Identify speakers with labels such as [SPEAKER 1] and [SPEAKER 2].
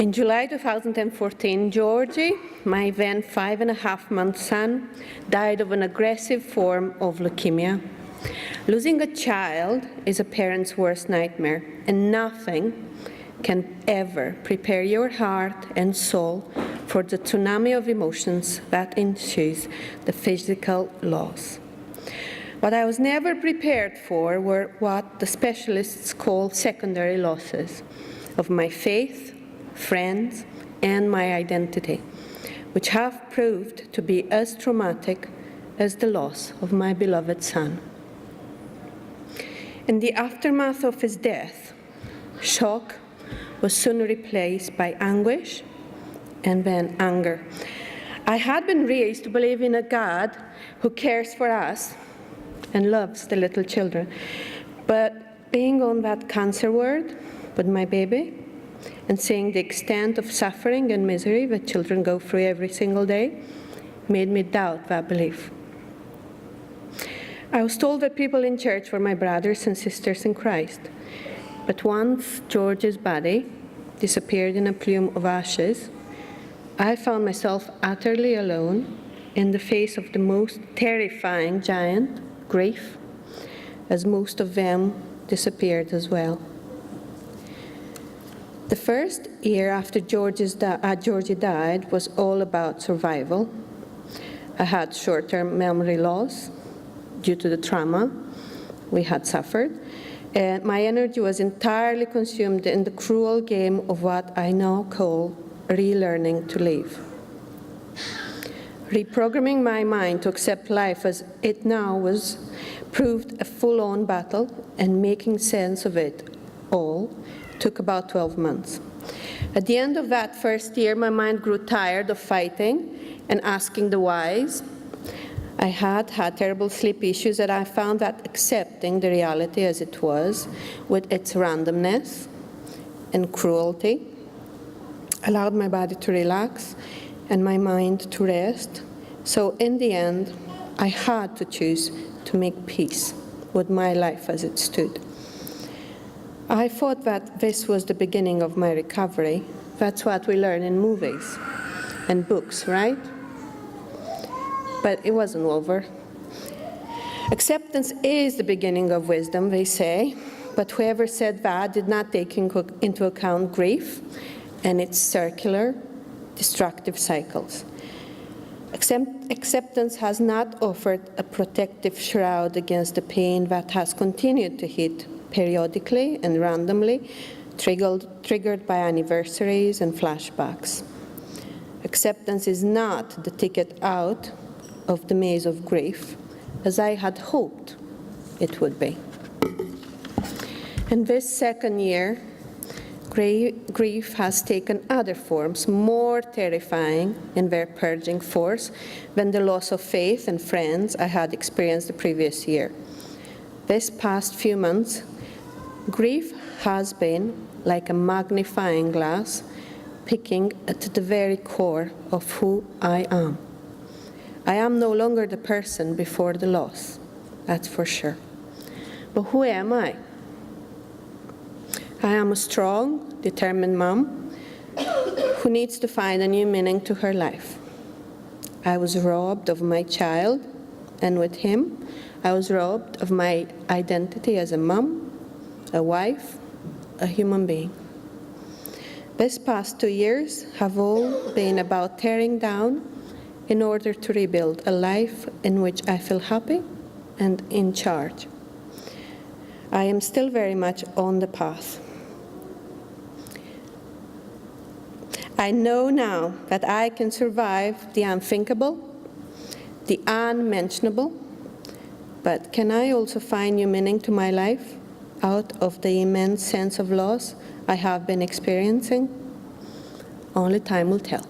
[SPEAKER 1] In July 2014, Georgie, my then 5.5-month son, died of an aggressive form of leukemia. Losing a child is a parent's worst nightmare, and nothing can ever prepare your heart and soul for the tsunami of emotions that ensues the physical loss. What I was never prepared for were what the specialists call secondary losses of my faith, friends, and my identity, which have proved to be as traumatic as the loss of my beloved son. In the aftermath of his death, shock was soon replaced by anguish and then anger. I had been raised to believe in a God who cares for us and loves the little children. But being on that cancer ward with my baby and seeing the extent of suffering and misery that children go through every single day made me doubt that belief. I was told that people in church were my brothers and sisters in Christ. But once George's body disappeared in a plume of ashes, I found myself utterly alone in the face of the most terrifying giant, grief, as most of them disappeared as well. The first year after Georgie died was all about survival. I had short-term memory loss due to the trauma we had suffered, and my energy was entirely consumed in the cruel game of what I now call relearning to live. Reprogramming my mind to accept life as it now was proved a full-on battle, and making sense of it all took about 12 months. At the end of that first year, my mind grew tired of fighting and asking the whys. I had terrible sleep issues, and I found that accepting the reality as it was, with its randomness and cruelty, allowed my body to relax and my mind to rest. So in the end, I had to choose to make peace with my life as it stood. I thought that this was the beginning of my recovery. That's what we learn in movies and books, right? But it wasn't over. Acceptance is the beginning of wisdom, they say, but whoever said that did not take into account grief and its circular, destructive cycles. Acceptance has not offered a protective shroud against the pain that has continued to hit periodically and randomly, triggered by anniversaries and flashbacks. Acceptance is not the ticket out of the maze of grief, as I had hoped it would be. In this second year, grief has taken other forms, more terrifying in their purging force than the loss of faith and friends I had experienced the previous year. This past few months, grief has been like a magnifying glass, picking at the very core of who I am. I am no longer the person before the loss, that's for sure. But who am I? I am a strong, determined mom who needs to find a new meaning to her life. I was robbed of my child, and with him, I was robbed of my identity as a mom, a wife, a human being. This past 2 years have all been about tearing down in order to rebuild a life in which I feel happy and in charge. I am still very much on the path. I know now that I can survive the unthinkable, the unmentionable, but can I also find new meaning to my life out of the immense sense of loss I have been experiencing? Only time will tell.